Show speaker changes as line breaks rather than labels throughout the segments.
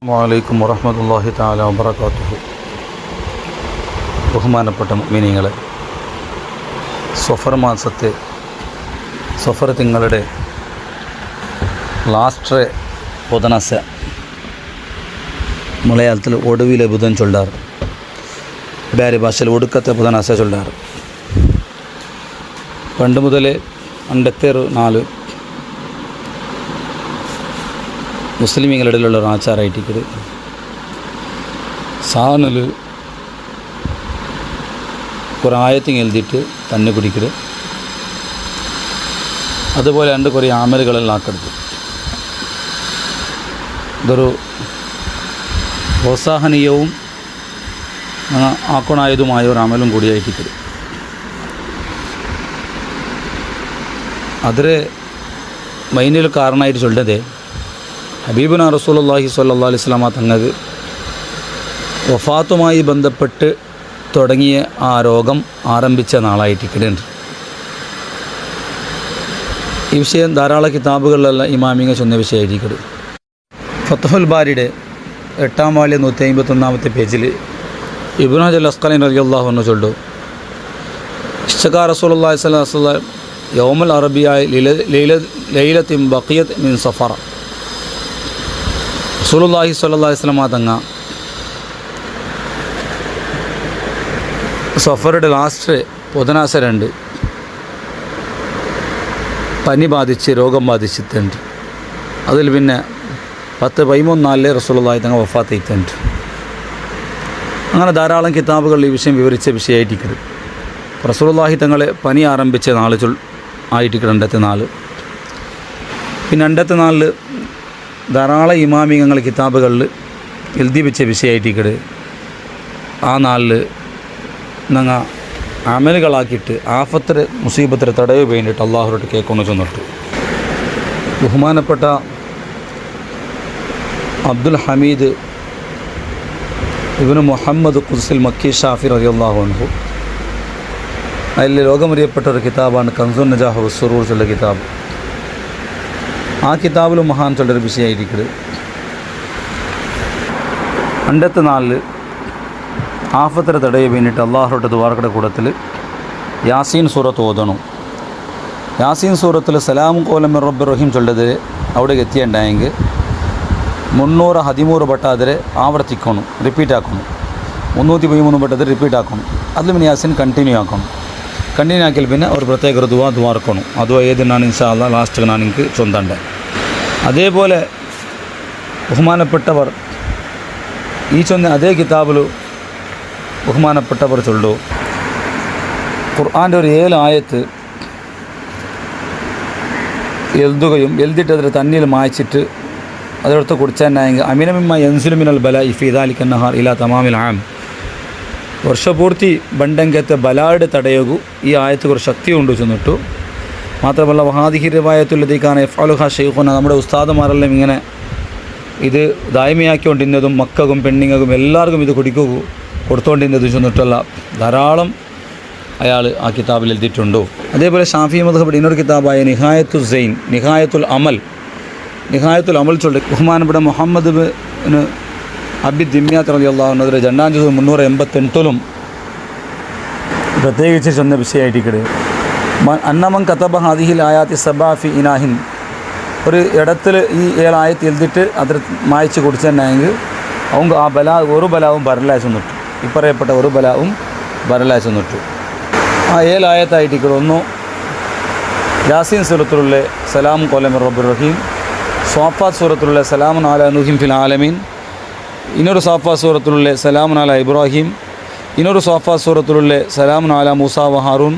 വലൈക്കും വറഹ്മത്തുള്ളാഹി തആല വബറകാതുഹു. ബഹുമാനപ്പെട്ട മുഅ്മിനീങ്ങളെ, സഫർ മാസത്തെ സഫർ തിങ്ങളുടെ ലാസ്റ്റ് ബുധനാഴ്ച മലയാളത്തിൽ ഒടുവിലെ ബുധൻ ചൊല്ലാറ്, വേറെ ഭാഷയിൽ ഒടുക്കത്തെ ബുധനാഴ്ച ചൊല്ലാറ്. പണ്ട് മുതലേ 54 മുസ്ലിമീങ്ങളുടെ ഇടയിലുള്ള ഒരു ആചാരമായിട്ടിക്കത് സാധനത്തിൽ കുറേ ആയത്തിങ് എഴുതിയിട്ട് തന്നെ കുടിക്കത്, അതുപോലെ കുറേ ആമലുകളെല്ലാം ആക്കരുത്. ഇതൊരു പ്രോത്സാഹനീയവും ആക്കണായതുമായ ഒരു അമലും കൂടിയായിട്ടിക്കത്. അതിൽ മൈനിൽ കാരണമായിട്ട് ചൊല്ലതേ ഹബീബുന റസൂലുള്ളാഹി സ്വല്ലല്ലാഹു അലൈഹി വസല്ലമ തങ്ങൾക്ക് വഫാത്തുമായി ബന്ധപ്പെട്ട് തുടങ്ങിയ ആ രോഗം ആരംഭിച്ച നാളായിട്ടിക്കലുണ്ട്. ഈ വിഷയം ധാരാളം കിതാബുകളിലെല്ലാം ഇമാമിങ്ങൾ ചൊന്ന വിഷയമായിരിക്കും. ഫത്ഹുൽ ബാരിയുടെ 8-ാം വാല്യം 151-ാമത്തെ പേജിൽ ഇബ്നു ഹജർ അസ്ഖലാനി റളിയല്ലാഹു അൻഹു ചൊല്ലു, ഇശ്തകാ റസൂലുള്ളാഹി സ്വല്ലല്ലാഹു അലൈഹി വസല്ലം യൗമുൽ അറബിയായി ലൈലത്തിൻ ബഖിയത് മിൻ സഫറ. റസൂലുള്ളാഹി സ്വല്ലല്ലാഹു അലൈഹി വസല്ലം തങ്ങ സഫറുടെ ലാസ്റ്റ് ബുധനാഴ്ച 2 പനി ബാധിച്ച് രോഗം ബാധിച്ചിട്ടുണ്ട്. അതിൽ പിന്നെ 10-13 റസൂലുള്ളാഹി തങ്ങൾ വഫാത്ത് ചെയ്തിട്ടുണ്ട്. അങ്ങനെ ധാരാളം കിതാബുകൾ ഈ വിഷയം വിവരിച്ച വിഷയമായിട്ടിരിക്കുന്നത്. റസൂലുള്ളാഹി തങ്ങളെ പനി ആരംഭിച്ച നാൾ ആയിട്ടിരിക്കുന്നത് 2-4. പിന്നെ 2-4 ധാരാളം ഇമാമിങ്ങൾ കിതാബുകളിൽ എഴുതി വെച്ച വിഷയമായിട്ടിരിക്കുന്നത്. ആ നാളിൽ ഞങ്ങൾ അമലുകളാക്കിയിട്ട് ആഫത്തിന് മുസീബത്തിന് തടവ് വേണ്ടിയിട്ട് അള്ളാഹുരോട്ട് കേൾക്കുന്നു ചെന്നിട്ട് ബഹുമാനപ്പെട്ട അബ്ദുൽ ഹമീദ് ഇബ്നു മുഹമ്മദ് ഖുദ്സിൽ മക്കി ഷാഫി റളിയല്ലാഹു അൻഹു അതിൽ ലോകമറിയപ്പെട്ട ഒരു കിതാബാണ് കൻസുൻ നജാഹ് വസ്സുറൂർ ചൊല്ല കിതാബ്. ആ കിതാബിലും മഹാൻ ചൊല്ലൊരു വിഷയമായിരിക്കുന്നത്. 2-4 ആഫത്തിന് തടയെ വേണ്ടിയിട്ട് അള്ളാഹുരുടെ ദുആയുടെ കൂട്ടത്തിൽ യാസീൻ സൂറത്ത് ഓതണം. യാസീൻ സൂറത്തിൽ സലാമുൻ ഖൗലൻ മിർ റബ്ബിർ റഹീം ചൊല്ലത് അവിടെ എത്തിയുണ്ടായെങ്കിൽ 313 വട്ടം അതിൽ ആവർത്തിക്കണം, റിപ്പീറ്റ് ആക്കണം. 313 വട്ടത്തിൽ റിപ്പീറ്റ് ആക്കണം. അതിൽ പിന്നെ യാസീൻ കണ്ടിന്യൂ ആക്കണം. കണ്ടിന്യൂ ആക്കിയാൽ പിന്നെ ഒരു പ്രത്യേക ഒരു ദുആർക്കണം. അതും ഏതിനാണ് ഇൻഷാ അല്ലാഹ് ലാസ്റ്റ് ഞാൻ എനിക്ക് ചൊന്തണ്ടേ. അതേപോലെ ബഹുമാനപ്പെട്ടവർ ഈ ചൊന്ന അതേ കിതാബിൽ ബഹുമാനപ്പെട്ടവർ ചൊല്ലു, ഖുർആൻ്റെ ഒരു 7 ആയത്ത് എഴുതുകയും എഴുതിയിട്ട് അതിൽ തന്നിൽ മായ്ച്ചിട്ട് അതിലടുത്ത് കുടിച്ചാനായെങ്കിൽ അമിനമിമ്മ യൻസിലു മിനൽ ബലാഇ ഫീ ദാലിക നഹാർ ഇലാ തമാമിൽ ആം. വർഷപൂർത്തി ബണ്ടങ്കത്തെ ബലാട് തടയകു ഈ ആയത്ത് ഒരു ശക്തി കൊണ്ട് ചെന്നിട്ടു. മാത്രമല്ല വഹാദിഹി റിവായത്തുല്ലതീക്കാണ് എഫ്അലുഹ ഷെയ്ഖുന, നമ്മുടെ ഉസ്താദുമാരെല്ലാം ഇങ്ങനെ ഇത് ദായ്മയാക്കിക്കൊണ്ടിരുന്നതും മക്കകും പെണ്ണിങ്ങകും എല്ലാവർക്കും ഇത് കൊടുത്തുകൊണ്ടിരുന്നത് ചെന്നിട്ടുള്ള ധാരാളം അയാൾ ആ കിതാബിൽ എഴുതിയിട്ടുണ്ടോ. അതേപോലെ ഷാഫി മദ്ഹബിയുടെ ഇന്നൊരു കിതാബായ നിഹായത്തുൽ സൈൻ, നിഹായത്തുൽ അമൽ ചൊല്ലി ബഹുമാനപ്പെട്ട മുഹമ്മദ് ബിൻ അബി ദിമ്യാത്ത് റളിയല്ലാഹു അൻഹു 2-ാം ജുസ് 388 പ്രത്യേകിച്ച് ചെന്ന വിഷയമായിട്ടിക്കട്. അന്നമൻ കതബ ഹാദിഹിൽ ആയാത്തി സബാ ഫി ഇനാഹിൻ, ഒരു ഇടത്തിൽ ഈ 7 ആയത്ത് എഴുതിയിട്ട് അതിൽ മായ്ച്ച് കുടിച്ചെന്നെങ്കിൽ அவங்க ആ ഒരു ബലാവും ബരലായി ചെന്നിട്ടു. ഈ പറയപ്പെട്ട ഒരു ബലാവും ബരലായി ചെന്നിട്ടു. ആ 7 ആയത്തായിട്ടിക്കട്. ഒന്ന് യാസീൻ സൂറത്തിലുള്ള സലാമുൻ ഖൗലൻ മിർ റബ്ബിർ റഹീം, സ്വാഫാത്ത് സൂറത്തിലുള്ള സലാമുൻ അലാ നൂഹിൻ ഫിൽ ആലമീൻ, ഇന്നൊരു സാഫാത്ത് സൂറത്തിലുള്ള സലാമുൻ അലാ ഇബ്രാഹിം, ഇന്നൊരു സാഫാത്ത് സൂറത്തിലുള്ള സലാമുൻ അലാ മൂസ വ ഹാറൂൻ,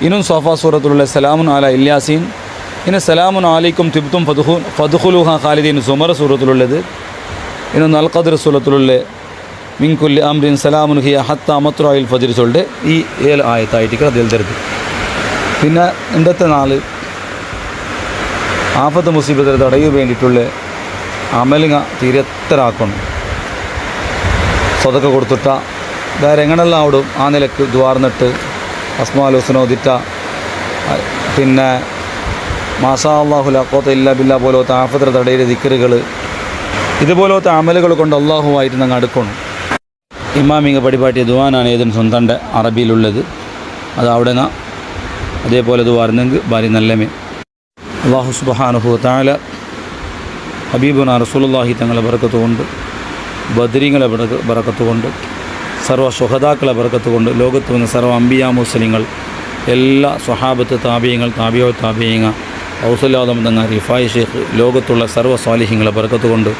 ഇന്നൊരു സാഫാത്ത് സൂറത്തിലുള്ള സലാമുൻ അലാ ഇല്യാസീൻ, ഇന്ന് സലാമുൻ അലൈക്കും തിബ്തും ഫദ്ഖുലൂഹ ഖാലിദീൻ സുമർ സൂറത്തിലുള്ളത്, ഇന്നൊന്ന് അൽ ഖദ്ർ സൂറത്തിലുള്ള മിൻ കുല്ലി അംരിൻ സലാമുൻ ഹിയ ഹത്താ മത്ലഇൽ ഫജ്ർ ചൊല്ല് ഈ 7 ആയത്തായിട്ട് അതിൽ തരുത്. പിന്നെ 4 ആഫത്ത് മുസീബത്തിൽ തടയാൻ വേണ്ടിയിട്ടുള്ള അമലിങ്ങ തീരെത്തരാക്കണം. സ്വതക്ക കൊടുത്തിട്ട വേറെ എങ്ങനെല്ലാം അവിടും ആ നിലക്ക് ദ്വാർന്നിട്ട് അസ്മാഉൽ ഹുസ്ന ഓതിട്ട, പിന്നെ മാഷാ അല്ലാഹു ലാ ഖുവത ഇല്ലാ ബില്ലാ പോലത്തെ ആഫത്തിൻ്റെ തടയിലെ ദിക്റുകൾ, ഇതുപോലത്തെ അമലുകൾ കൊണ്ട് അള്ളാഹുവായിട്ട് ഞങ്ങൾ അടുക്കണം. ഇമാമിങ്ങ പടിപാട്ടിയ ദുവാനാണ് ഏതിന് സ്വന്തം അറബിയിലുള്ളത്. അത് അവിടെ അതേപോലെ ഇത് വരുന്നെങ്കിൽ ഭാര്യ നല്ലമേ. അള്ളാഹു സുബ്ഹാനഹു വ തആല ഹബീബുന റസൂലുള്ളാഹി തങ്ങളെ ബറക്കത്ത് കൊണ്ട്, ബദരീങ്ങളെ ബറക്കത്ത് കൊണ്ട്, സർവ്വ ശുഹദാക്കളെ ബറക്കത്ത് കൊണ്ട്, ലോകത്ത് വന്ന സർവ്വ അംബിയാ മുസ്ലിങ്ങൾ, എല്ലാ സ്വഹാബത്ത്, താബിയങ്ങൾ, താബിയോ താബിയങ്ങ, ഔസലാദം തങ്ങ, റിഫായി ഷേഖ്, ലോകത്തുള്ള സർവ്വ സ്വാലിഹ്യങ്ങളെ ബറക്കത്ത് കൊണ്ട്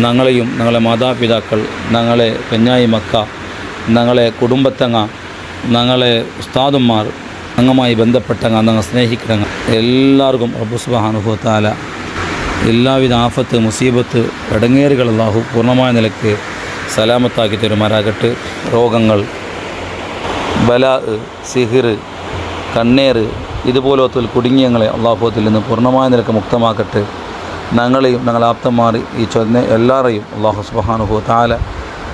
ഞങ്ങളെയും ഞങ്ങളെ മാതാപിതാക്കൾ, ഞങ്ങളെ പെഞ്ഞായി മക്ക, ഞങ്ങളെ കുടുംബത്തങ്ങ, ഞങ്ങളെ ഉസ്താദന്മാർ, അങ്ങുമായി ബന്ധപ്പെട്ടങ്ങ, ഞങ്ങൾ സ്നേഹിക്കണങ്ങ എല്ലാവർക്കും റബ്ബ് സുബ്ഹാനഹു വ തആല എല്ലാവിധ ആഫത്ത്, മുസീബത്ത്, ഇടങ്ങേറുകൾ അല്ലാഹു പൂർണ്ണമായ നിലയ്ക്ക് സലാമത്താക്കി തരുമാറാകട്ടെ. രോഗങ്ങൾ, ബലാ, സിഹിർ, കണ്ണേറ് ഇതുപോലത്തെ കുടുങ്ങിയങ്ങളെ അള്ളാഹുത്തിൽ നിന്ന് പൂർണ്ണമായ നിലക്ക് മുക്തമാക്കട്ടെ. ഞങ്ങളെയും ഞങ്ങളെ ആപ്തന്മാർ ഈ ചൊന്ന എല്ലാവരെയും അള്ളാഹു സുബ്ഹാനഹു വ തആല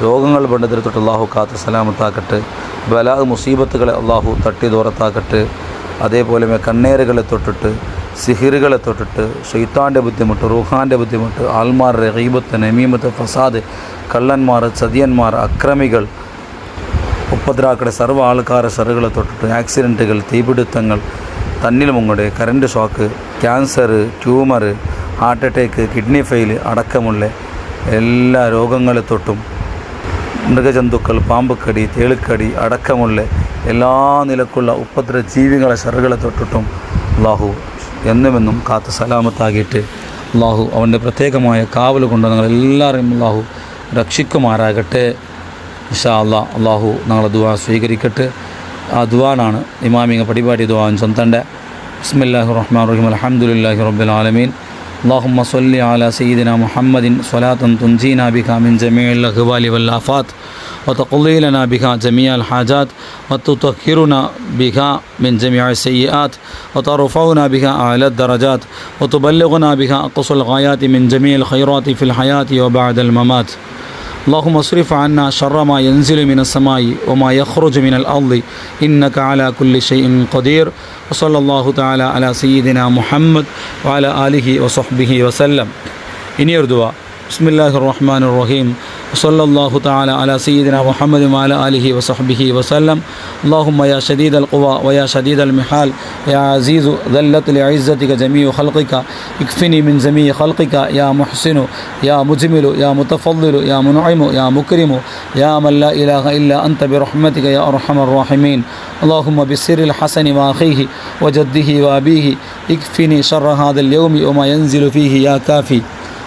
രോഗങ്ങൾ ബന്ധത്തിൽ തൊട്ട് അള്ളാഹു കാത്ത് സലാമത്താക്കട്ടെ. ബലാ, മുസീബത്തുകളെ അള്ളാഹു തട്ടി ദൂരത്താക്കട്ടെ. അതേപോലെ കണ്ണേറുകളെ തൊട്ടിട്ട്, സിഹിറുകളെ തൊട്ടിട്ട്, ശൈത്താൻ്റെ ബുദ്ധിമുട്ട്, റൂഹാൻ്റെ ബുദ്ധിമുട്ട്, ആൽമാരുടെ ഗീബത്ത്, നമീമത്ത്, ഫസാദ്, കള്ളന്മാർ, ചതിയന്മാർ, അക്രമികൾ, ഉപദ്രാക്കളുടെ സർവ്വ ആൾക്കാരെ ഷറുകളെ തൊട്ടിട്ട്, ആക്സിഡൻറ്റുകൾ, തീപിടുത്തങ്ങൾ, തന്നിൽ മുങ്ങട്, current shock, cancer, tumour, heart attack, kidney fail അടക്കമുള്ള എല്ലാ രോഗങ്ങളെ തൊട്ടും, മൃഗജന്തുക്കൾ, പാമ്പുക്കടി, തേളുക്കടി അടക്കമുള്ള എല്ലാ നിലക്കുള്ള ഉപദ്രവജീവികളെ ഷറുകളെ തൊട്ടിട്ടും അള്ളാഹു എന്നുമെന്നും കാത്ത് സലാമത്താകിയിട്ട് അള്ളാഹു അവൻ്റെ പ്രത്യേകമായ കാവൽ കൊണ്ട് ഞങ്ങളെല്ലാവരെയും അള്ളാഹു രക്ഷിക്കുമാറാകട്ടെ. ഇൻഷാ അല്ലാഹ് അള്ളാഹു ഞങ്ങളെ ദുആ സ്വീകരിക്കട്ടെ. ആ ദുആനാണ് ഇമാമിങ്ങ പടിപാടി ദുആൻ സ്വന്തൻ്റെ. ബിസ്മില്ലാഹിർ റഹ്മാനിർ റഹീം. അൽഹംദുലില്ലാഹി റബ്ബിൽ ആലമീൻ. اللهم صل على سيدنا محمد صلاة تنجينا بها من جميع الأهوال والآفات وتقضي لنا بها جميع الحاجات وتطهرنا بها من جميع السيئات وترفعنا بها أعلى الدرجات وتبلغنا بها أقصى الغايات من جميع الخيرات في الحياة وبعد الممات. اللهم اصرف عنا شر ما ينزل من السماء وما يخرج من الأرض إنك على كل شيء قدير. وصلى الله تعالى على سيدنا محمد وعلى آله وصحبه وسلم. ഇനിയൊരു ദുആ. ബിസ്മില്ലാഹിർ റഹ്മാനിർ റഹീം. وصلى الله تعالى على سيدنا محمد وعلى آله وصحبه وسلم. اللهم يا شديد القوى ويا شديد المحال يا عزيز ذلت لعزتك جميع خلقك اكفني من جميع خلقك يا محسن يا مجمل يا متفضل يا منعم يا مكرم يا من لا إله إلا أنت برحمتك يا أرحم الراحمين. اللهم بسر الحسن وأخيه وجده وأبيه اكفني شر هذا اليوم وما ينزل فيه يا كافي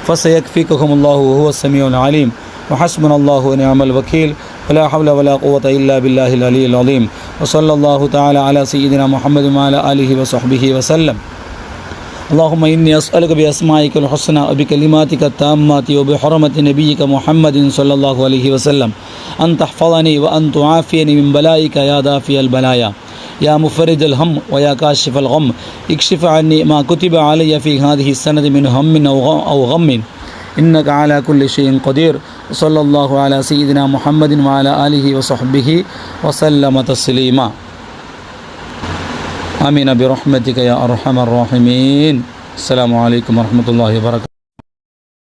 فسيكفيكهم الله وهو السميع العليم. وحسبنا الله ونعم الوكيل ولا حول ولا قوة إلا بالله العلي العظيم. وصلى الله تعالى على سيدنا محمد وعلى آله وصحبه وسلم. اللهم إني أسألك بأسمائك الحسنى وبكلماتك التامات وبحرمة نبيك محمد صلى الله عليه وسلم أن تحفظني وأن تعافيني من بلائك يا دافي البلايا يا مفرج الهم ويا كاشف الغم. اكشف عني ما كتب علي في هذه السنة من هم أو غم إنك على كل شيء قدير. صلى الله على سيدنا محمد وعلى آله وصحبه وسلم تسليما. آمين برحمتك يا أرحم الراحمين. السلام عليكم ورحمة الله وبركاته.